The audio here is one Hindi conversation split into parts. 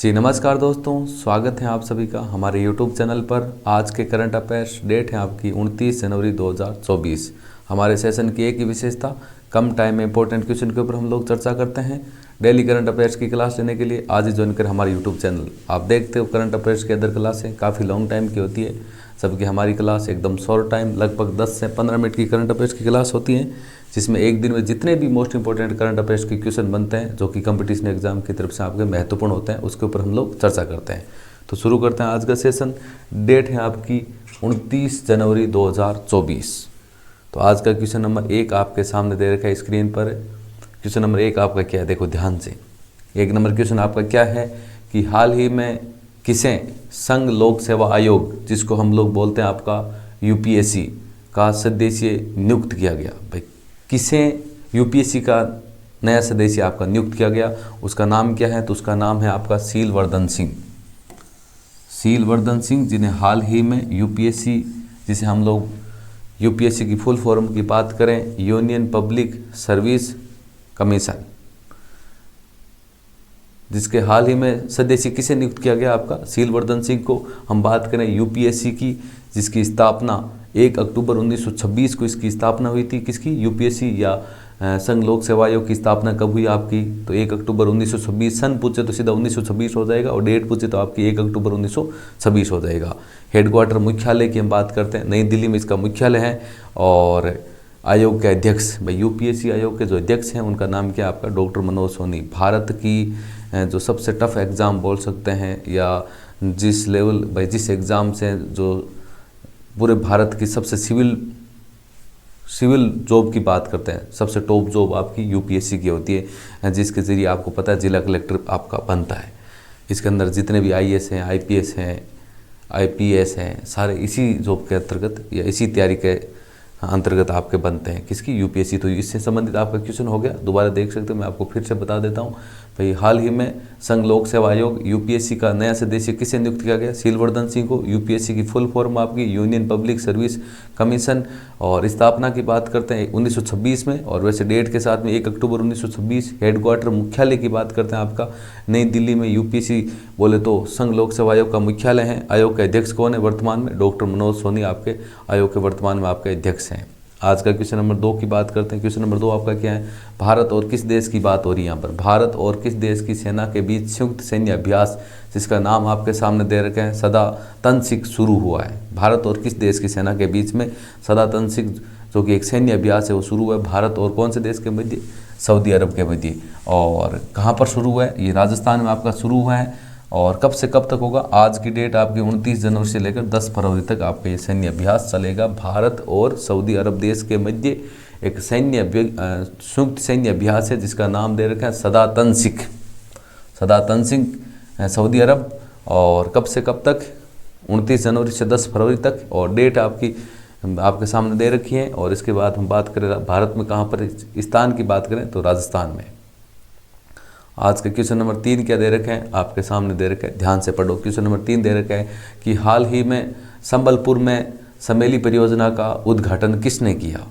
जी नमस्कार दोस्तों, स्वागत है आप सभी का हमारे यूट्यूब चैनल पर। आज के करंट अफेयर्स डेट है आपकी 29 जनवरी 2024। हमारे सेशन की एक ही विशेषता, कम टाइम में इंपॉर्टेंट क्वेश्चन के ऊपर हम लोग चर्चा करते हैं। डेली करंट अफेयर्स की क्लास लेने के लिए आज ही ज्वाइन करें हमारे यूट्यूब चैनल। आप देखते हो करंट अफेयर्स की अदर क्लासें काफ़ी लॉन्ग टाइम की होती है, सबकी हमारी क्लास एकदम शॉर्ट टाइम, लगभग 10 से 15 मिनट की करंट अफेयर्स की क्लास होती है, जिसमें एक दिन में जितने भी मोस्ट इंपॉर्टेंट करंट अफेयर्स के क्वेश्चन बनते हैं जो कि कंपटीशन एग्जाम की तरफ से आपके महत्वपूर्ण होते हैं, उसके ऊपर हम लोग चर्चा करते हैं। तो शुरू करते हैं आज का सेशन। डेट है आपकी 29 जनवरी 2024। तो आज का क्वेश्चन नंबर 1 आपके सामने दे रखा है स्क्रीन पर। क्वेश्चन नंबर 1 आपका क्या है, देखो ध्यान से। 1 नंबर क्वेश्चन आपका क्या है कि हाल ही में किसे संघ लोक सेवा आयोग, जिसको हम लोग बोलते हैं आपका यूपीएससी का सदस्य नियुक्त किया गया। भाई किसे यूपीएससी का नया सदस्य आपका नियुक्त किया गया, उसका नाम क्या है? तो उसका नाम है आपका सीलवर्धन सिंह। सीलवर्धन सिंह, जिन्हें हाल ही में यूपीएससी, जिसे हम लोग यूपीएससी की फुल फॉर्म की बात करें, यूनियन पब्लिक सर्विस कमीशन, जिसके हाल ही में सदस्य किसे नियुक्त किया गया आपका? सीलवर्धन सिंह को। हम बात करें यूपीएससी की, जिसकी स्थापना 1 अक्टूबर 1926 को इसकी स्थापना हुई थी। किसकी? यूपीएससी या संघ लोक सेवा आयोग की स्थापना कब हुई आपकी? तो 1 अक्टूबर 1926। सन पूछे तो सीधा 1926 हो जाएगा, और डेट पूछे तो आपकी 1 अक्टूबर 1926 हो जाएगा। हेडक्वार्टर मुख्यालय की हम बात करते हैं, नई दिल्ली में इसका मुख्यालय है। और आयोग के अध्यक्ष, भाई यूपीएससी आयोग के जो अध्यक्ष हैं उनका नाम क्या है आपका? डॉक्टर मनोज सोनी। भारत की जो सबसे टफ एग्ज़ाम बोल सकते हैं, या जिस लेवल, भाई जिस एग्ज़ाम से जो पूरे भारत की सबसे सिविल जॉब की बात करते हैं, सबसे टॉप जॉब आपकी यूपीएससी की होती है, जिसके ज़रिए आपको पता है जिला कलेक्टर आपका बनता है। इसके अंदर जितने भी आईएएस हैं, आईपीएस हैं, आईपीएस हैं, सारे इसी जॉब के अंतर्गत या इसी तैयारी के अंतर्गत आपके बनते हैं। किसकी? यूपीएससी। तो इससे संबंधित आपका क्वेश्चन हो गया, दोबारा देख सकते हो, मैं आपको फिर से बता देता हूँ। भाई हाल ही में संघ लोक सेवा आयोग यूपीएससी का नया सदस्य किसे नियुक्त किया गया? सीलवर्धन सिंह को। यूपीएससी की फुल फॉर्म आपकी यूनियन पब्लिक सर्विस कमीशन, और स्थापना की बात करते हैं 1926 में, और वैसे डेट के साथ में 1 अक्टूबर 1926। हेडक्वार्टर मुख्यालय की बात करते हैं आपका नई दिल्ली में। यूपीएससी बोले तो संघ लोक सेवा आयोग का मुख्यालय है। आयोग के अध्यक्ष कौन है वर्तमान में? डॉक्टर मनोज सोनी आपके आयोग के वर्तमान में आपके अध्यक्ष हैं। आज का क्वेश्चन नंबर 2 की बात करते हैं। क्वेश्चन नंबर 2 आपका क्या है? भारत और किस देश की बात हो रही है यहाँ पर? भारत और किस देश की सेना के बीच संयुक्त सैन्य अभ्यास, जिसका नाम आपके सामने दे रखे हैं सदा तनसिक, शुरू हुआ है। भारत और किस देश की सेना के बीच में सदा तनसिक, जो कि एक सैन्य अभ्यास है, वो शुरू हुआ है भारत और कौन से देश के मध्य? सऊदी अरब के मध्य। और कहाँ पर शुरू हुआ है? ये राजस्थान में आपका शुरू हुआ है। और कब से कब तक होगा? आज की डेट आपकी 29 जनवरी से लेकर 10 फरवरी तक आपका ये सैन्य अभ्यास चलेगा। भारत और सऊदी अरब देश के मध्य एक संयुक्त सैन्य अभ्यास है, जिसका नाम दे रखा है सदा तनसिक। सदा तनसिक सऊदी अरब। और कब से कब तक? 29 जनवरी से 10 फरवरी तक। और डेट आपकी आपके सामने दे रखी है। और इसके बाद हम बात करें भारत में कहाँ पर, स्थान की बात करें तो राजस्थान में। आज का क्वेश्चन नंबर 3 क्या दे रखे हैं? आपके सामने दे रखे हैं, ध्यान से पढ़ो। क्वेश्चन नंबर 3 दे रखा है कि हाल ही में संबलपुर में समेली परियोजना का उद्घाटन किसने किया?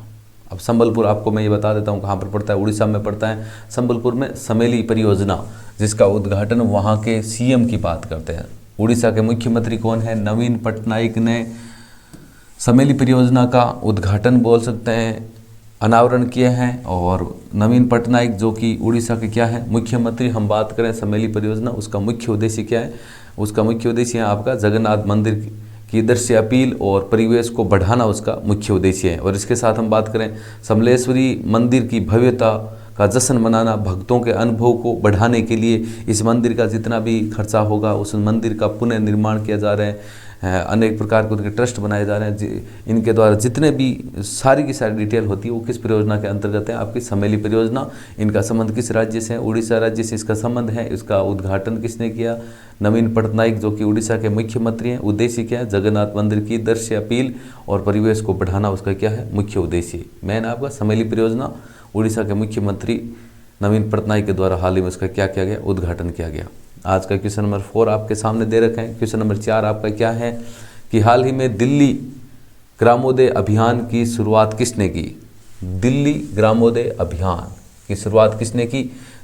अब संबलपुर आपको मैं ये बता देता हूँ कहाँ पर पड़ता है, उड़ीसा में पड़ता है। संबलपुर में समेली परियोजना, जिसका उद्घाटन वहाँ के सीएम की बात करते हैं। उड़ीसा के मुख्यमंत्री कौन है? नवीन पटनायक ने समेली परियोजना का उद्घाटन बोल सकते हैं, अनावरण किए हैं। और नवीन पटनायक जो कि उड़ीसा के क्या है? मुख्यमंत्री। हम बात करें समेली परियोजना, उसका मुख्य उद्देश्य क्या है? उसका मुख्य उद्देश्य है आपका जगन्नाथ मंदिर की दृश्य अपील और परिवेश को बढ़ाना, उसका मुख्य उद्देश्य है। और इसके साथ हम बात करें समलेश्वरी मंदिर की भव्यता का जश्न मनाना, भक्तों के अनुभव को बढ़ाने के लिए इस मंदिर का जितना भी खर्चा होगा, उस मंदिर का पुनः निर्माण किया जा रहा है। अनेक प्रकार के उनके ट्रस्ट बनाए जा रहे हैं, इनके द्वारा जितने भी सारी की सारी डिटेल होती है वो किस परियोजना के अंतर्गत है? आपकी समेली परियोजना। इनका संबंध किस राज्य से है? उड़ीसा राज्य से इसका संबंध है। इसका उद्घाटन किसने किया? नवीन पटनायक, जो कि उड़ीसा के मुख्यमंत्री हैं। उद्देश्य क्या है? जगन्नाथ मंदिर की दृश्य अपील और परिवेश को बढ़ाना, उसका क्या है? मुख्य उद्देश्य। मैंने आपका समेली परियोजना, उड़ीसा के मुख्यमंत्री नवीन पटनायक के द्वारा हाल ही में उसका क्या किया गया? उद्घाटन किया गया। आज का क्वेश्चन नंबर 4 आपके सामने दे रखे हैं। क्वेश्चन नंबर 4 आपका क्या है कि हाल ही में दिल्ली ग्रामोदय अभियान की शुरुआत किसने की? दिल्ली ग्रामोदय अभियान की शुरुआत किसने की?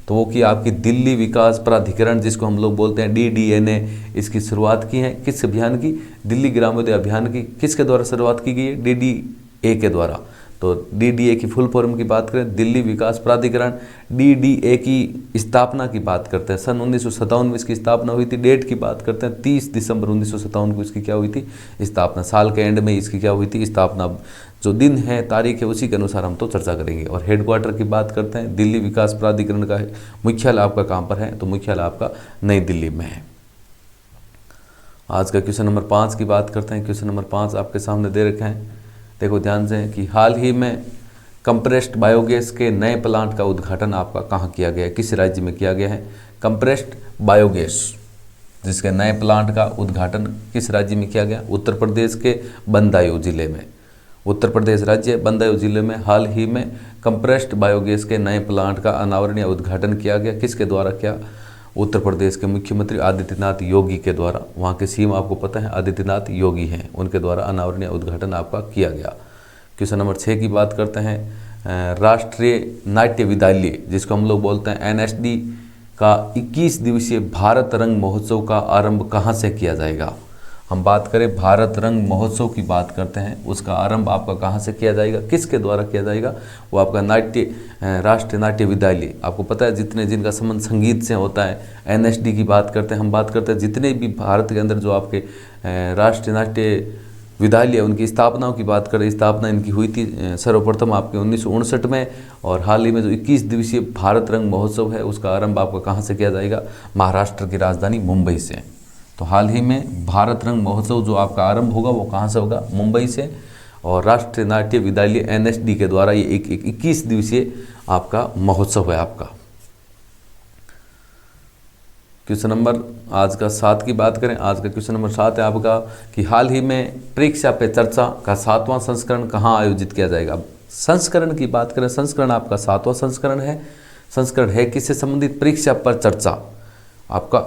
तो वो की आपकी दिल्ली विकास प्राधिकरण, जिसको हम लोग बोलते हैं DDNA, इसकी शुरुआत की है। किस अभियान की? दिल्ली ग्रामोदय अभियान की। किसके द्वारा शुरुआत की गई है? DDA के द्वारा। तो DDA की फुल फॉर्म की बात करें, दिल्ली विकास प्राधिकरण। DDA की स्थापना की बात करते हैं, सन 1957 में इसकी स्थापना हुई थी। डेट की बात करते हैं, 30 दिसंबर 1957 को इसकी क्या हुई थी? स्थापना। साल के एंड में इसकी क्या हुई थी? स्थापना। जो दिन है, तारीख है, उसी के अनुसार हम तो चर्चा करेंगे। और हेडक्वार्टर की बात करते हैं, दिल्ली विकास प्राधिकरण का मुख्यालय आपका कहाँ पर है? तो मुख्यालय आपका नई दिल्ली में है। आज का क्वेश्चन नंबर 5 की बात करते हैं। क्वेश्चन नंबर 5 आपके सामने दे रखे हैं, देखो ध्यान से, कि हाल ही में कंप्रेस्ड बायोगैस के नए प्लांट का उद्घाटन आपका कहाँ किया गया है? किस राज्य में किया गया है? कंप्रेस्ड बायोगैस जिसके नए प्लांट का उद्घाटन किस राज्य में किया गया? उत्तर प्रदेश के बदायूं जिले में। उत्तर प्रदेश राज्य बदायूं जिले में हाल ही में कंप्रेस्ड बायोगैस के नए प्लांट का अनावरण या उद्घाटन किया गया। किसके द्वारा किया? उत्तर प्रदेश के मुख्यमंत्री आदित्यनाथ योगी के द्वारा। वहाँ के सीएम आपको पता है आदित्यनाथ योगी हैं, उनके द्वारा अनावरण या उद्घाटन आपका किया गया। क्वेश्चन नंबर 6 की बात करते हैं। राष्ट्रीय नाट्य विद्यालय, जिसको हम लोग बोलते हैं NSD, का 21 दिवसीय भारत रंग महोत्सव का आरंभ कहाँ से किया जाएगा? हम बात करें भारत रंग महोत्सव की बात करते हैं, उसका आरंभ आपका कहाँ से किया जाएगा? किसके द्वारा किया जाएगा? वो आपका राष्ट्रीय नाट्य विद्यालय। आपको पता है जितने जिनका संबंध संगीत से होता है, NSD की बात करते हैं। हम बात करते हैं जितने भी भारत के अंदर जो आपके राष्ट्रीय नाट्य विद्यालय, उनकी स्थापनाओं की बात करें, स्थापना इनकी हुई थी सर्वप्रथम आपके 1959 में। और हाल ही में जो 21 दिवसीय भारत रंग महोत्सव है, उसका आरंभ आपका कहाँ से किया जाएगा? महाराष्ट्र की राजधानी मुंबई से। तो हाल ही में भारत रंग महोत्सव जो आपका आरंभ होगा वो कहाँ से होगा? मुंबई से। और राष्ट्रीय नाट्य विद्यालय NSD के द्वारा ये एक 21 दिवसीय आपका महोत्सव है आपका। क्वेश्चन नंबर आज का 7 की बात करें। आज का क्वेश्चन नंबर 7 है आपका कि हाल ही में परीक्षा पे चर्चा का 7वां संस्करण कहाँ आयोजित किया जाएगा? अब संस्करण की बात करें, संस्करण आपका 7वां संस्करण है। संस्करण है किससे संबंधित? परीक्षा पर चर्चा। आपका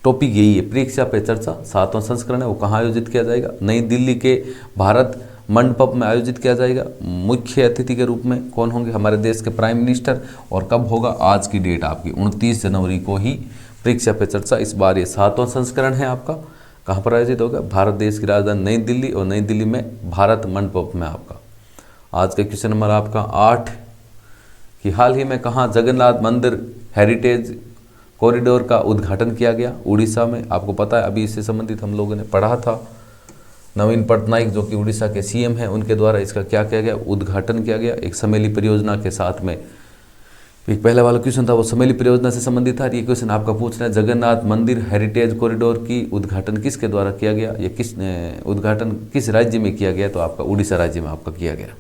टॉपिक यही है, परीक्षा पे चर्चा 7वां संस्करण है, वो कहाँ आयोजित किया जाएगा? नई दिल्ली के भारत मंडपम में आयोजित किया जाएगा। मुख्य अतिथि के रूप में कौन होंगे? हमारे देश के प्राइम मिनिस्टर। और कब होगा? आज की डेट आपकी 29 जनवरी को ही परीक्षा पे चर्चा, इस बार ये 7वां संस्करण है आपका। कहाँ पर आयोजित होगा? भारत देश की राजधानी नई दिल्ली, और नई दिल्ली में भारत मंडपम में आपका। आज का क्वेश्चन नंबर आपका 8 कि हाल ही में कहाँ जगन्नाथ मंदिर हेरिटेज कॉरिडोर का उद्घाटन किया गया? उड़ीसा में। आपको पता है अभी इससे संबंधित हम लोगों ने पढ़ा था, नवीन पटनायक जो कि उड़ीसा के CM हैं, उनके द्वारा इसका क्या किया गया? उद्घाटन किया गया एक समेली परियोजना के साथ में। एक पहले वाला क्वेश्चन था वो समेली परियोजना से संबंधित था। ये क्वेश्चन आपका पूछ रहे हैं जगन्नाथ मंदिर हेरिटेज कॉरिडोर की उद्घाटन किसके द्वारा किया गया? ये उद्घाटन किस राज्य में किया गया? तो आपका उड़ीसा राज्य में आपका किया गया।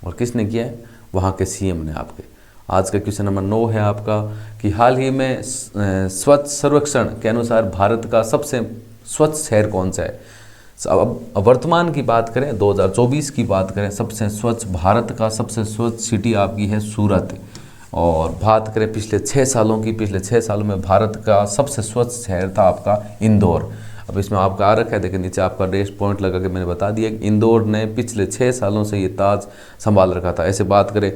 और किसने किया है? वहाँ के CM ने आपके। आज का क्वेश्चन नंबर 9 है आपका कि हाल ही में स्वच्छ सर्वेक्षण के अनुसार भारत का सबसे स्वच्छ शहर कौन सा है? अब वर्तमान की बात करें, 2024 की बात करें, सबसे स्वच्छ भारत का सबसे स्वच्छ सिटी आपकी है सूरत। और बात करें पिछले 6 सालों की, पिछले 6 सालों में भारत का सबसे स्वच्छ शहर था आपका इंदौर। अब इसमें आपका आ रखा है, देखिए नीचे आपका डैश पॉइंट लगा के मैंने बता दिया कि इंदौर ने पिछले 6 सालों से ये ताज संभाल रखा था। ऐसे बात करें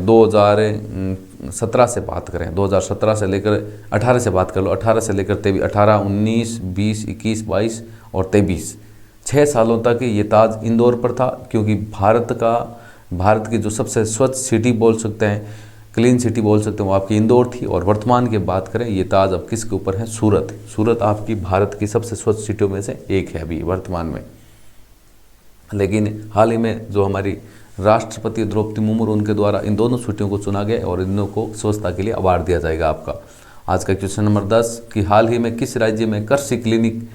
2017 से बात करें, 2017 से लेकर 18 से बात कर लो, 18 से लेकर 23, 18, 19, 20, 21, 22 और 23, 6 सालों तक ये ताज इंदौर पर था। क्योंकि भारत की जो सबसे स्वच्छ सिटी बोल सकते हैं, क्लीन सिटी बोल सकते हैं, वो आपकी इंदौर थी। और वर्तमान की बात करें, ये ताज अब किसके ऊपर है? सूरत। सूरत आपकी भारत की सबसे स्वच्छ सिटियों में से एक है अभी वर्तमान में। लेकिन हाल ही में जो हमारी राष्ट्रपति द्रौपदी मुर्मू, उनके द्वारा इन दोनों सिटियों को चुना गया और इन दोनों को स्वच्छता के लिए अवार्ड दिया जाएगा आपका। आज का क्वेश्चन नंबर 10 कि हाल ही में किस राज्य में कृषि क्लिनिक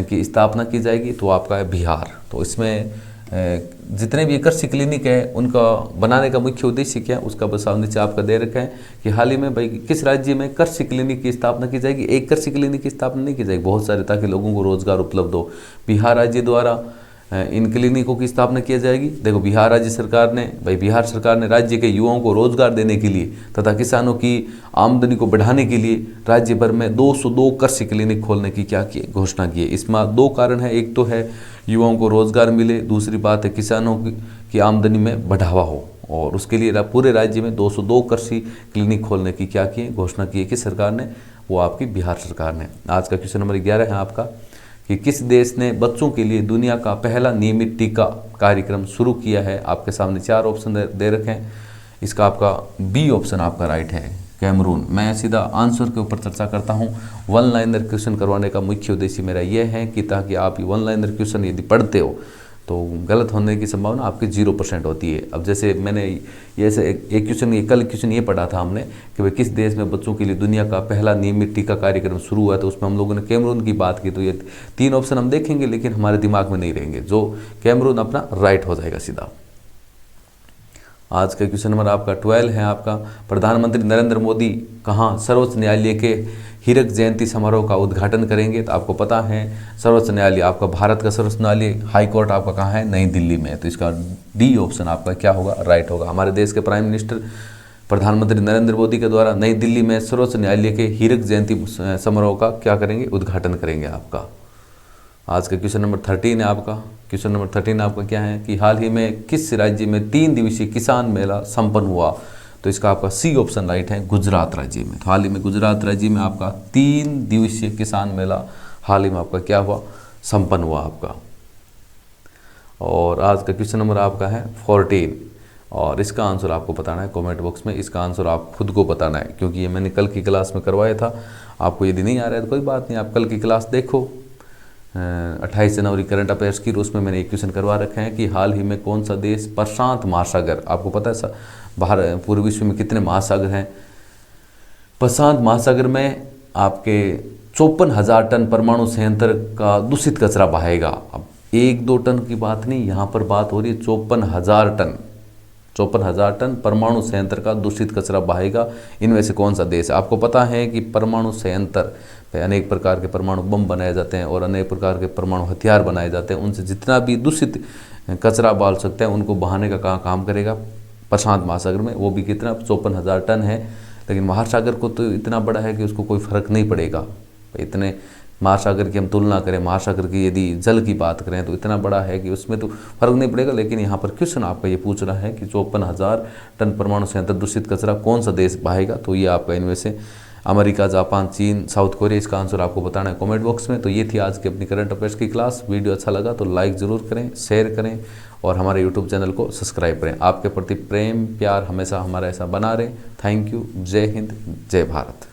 की स्थापना की जाएगी? तो आपका है बिहार। तो इसमें जितने भी कृषि क्लिनिक है उनका बनाने का मुख्य उद्देश्य क्या है, उसका बस नीचे आपका दे रखा है कि हाल ही में भाई किस राज्य में कृषि क्लिनिक की स्थापना की जाएगी। एक कृषि क्लिनिक की स्थापना नहीं की जाएगी, बहुत सारे, ताकि लोगों को रोजगार उपलब्ध हो। बिहार राज्य द्वारा इन क्लिनिकों की स्थापना की जाएगी। देखो बिहार सरकार ने राज्य के युवाओं को रोजगार देने के लिए तथा किसानों की आमदनी को बढ़ाने के लिए राज्य भर में 202 कृषि क्लिनिक खोलने की क्या की घोषणा की है। इसमें 2 कारण है, एक तो है युवाओं को रोजगार मिले, दूसरी बात है किसानों की आमदनी में बढ़ावा हो। और उसके लिए पूरे राज्य में 202 कृषि क्लिनिक खोलने की क्या की घोषणा की है कि सरकार ने, वो आपकी बिहार सरकार ने। आज का क्वेश्चन नंबर 11 है आपका कि किस देश ने बच्चों के लिए दुनिया का पहला नियमित टीका कार्यक्रम शुरू किया है। आपके सामने 4 ऑप्शन दे रखे हैं। इसका आपका बी ऑप्शन आपका राइट है, कैमरून। मैं सीधा आंसर के ऊपर चर्चा करता हूँ। वन लाइनर क्वेश्चन करवाने का मुख्य उद्देश्य मेरा यह है कि ताकि आप ये वन लाइनर क्वेश्चन यदि पढ़ते हो तो गलत होने की संभावना आपकी 0% होती है। अब जैसे मैंने जैसे एक क्वेश्चन, ये कल क्वेश्चन ये पढ़ा था हमने कि भाई किस देश में बच्चों के लिए दुनिया का पहला नियमित टीका कार्यक्रम शुरू हुआ, तो उसमें हम लोगों ने कैमरून की बात की। तो ये 3 ऑप्शन हम देखेंगे लेकिन हमारे दिमाग में नहीं रहेंगे, जो कैमरून अपना राइट हो जाएगा सीधा। आज का क्वेश्चन नंबर आपका 12 है आपका, प्रधानमंत्री नरेंद्र मोदी कहाँ सर्वोच्च न्यायालय के हीरक जयंती समारोह का उद्घाटन करेंगे। तो आपको पता है सर्वोच्च न्यायालय आपका, भारत का सर्वोच्च न्यायालय हाई कोर्ट आपका कहाँ है, नई दिल्ली में। तो इसका डी ऑप्शन आपका क्या होगा, राइट होगा। हमारे देश के प्राइम मिनिस्टर प्रधानमंत्री नरेंद्र मोदी के द्वारा नई दिल्ली में सर्वोच्च न्यायालय के हीरक जयंती समारोह का क्या करेंगे, उद्घाटन करेंगे आपका। आज का क्वेश्चन नंबर 13 है आपका। क्वेश्चन नंबर 13 आपका क्या है कि हाल ही में किस राज्य में 3 दिवसीय किसान मेला संपन्न हुआ। तो इसका आपका सी ऑप्शन राइट है, गुजरात राज्य में। तो हाल ही में गुजरात राज्य में आपका 3 दिवसीय किसान मेला हाल ही में आपका क्या हुआ, संपन्न हुआ आपका। और आज का क्वेश्चन नंबर आपका है 14 और इसका आंसर आपको बताना है कमेंट बॉक्स में। इसका आंसर आप खुद को बताना है क्योंकि ये मैंने कल की क्लास में करवाया था। आपको यदि नहीं आ रहा है तो कोई बात नहीं, आप कल की क्लास देखो। 28 जनवरी करंट अफेयर्स की, उसमें मैंने एक क्वेश्चन करवा रखे हैं कि हाल ही में कौन सा देश प्रशांत महासागर, आपको पता है बाहर पूरे विश्व में कितने महासागर हैं, प्रशांत महासागर में आपके 54,000 टन परमाणु संयंत्र का दूषित कचरा बहेगा। अब 1-2 टन की बात नहीं, यहाँ पर बात हो रही है 54,000 टन, 54,000 टन परमाणु संयंत्र का दूषित कचरा बहेगा। इनमें से कौन सा देश है। आपको पता है कि परमाणु संयंत्र पे अनेक प्रकार के परमाणु बम बनाए जाते हैं और अनेक प्रकार के परमाणु हथियार बनाए जाते हैं। उनसे जितना भी दूषित कचरा बाल सकते हैं उनको बहाने का काम करेगा प्रशांत महासागर में। वो भी कितना, 54,000 टन है। लेकिन महासागर को तो इतना बड़ा है कि उसको कोई फर्क नहीं पड़ेगा। इतने महासागर की हम तुलना करें, महासागर की यदि जल की बात करें तो इतना बड़ा है कि उसमें तो फर्क नहीं पड़ेगा। लेकिन यहाँ पर क्वेश्चन आपका ये पूछ रहा है कि 54,000 टन परमाणु संयंत्र दूषित कचरा कौन सा देश बहाएगा। तो ये आपका इनमें से अमेरिका, जापान, चीन, साउथ कोरिया, इसका आंसर आपको बताना है कमेंट बॉक्स में। तो ये थी आज की अपनी करंट अफेयर्स की क्लास। वीडियो अच्छा लगा तो लाइक ज़रूर करें, शेयर करें और हमारे यूट्यूब चैनल को सब्सक्राइब करें। आपके प्रति प्रेम प्यार हमेशा हमारा ऐसा बना रहे। Thank you. जय हिंद, जय भारत।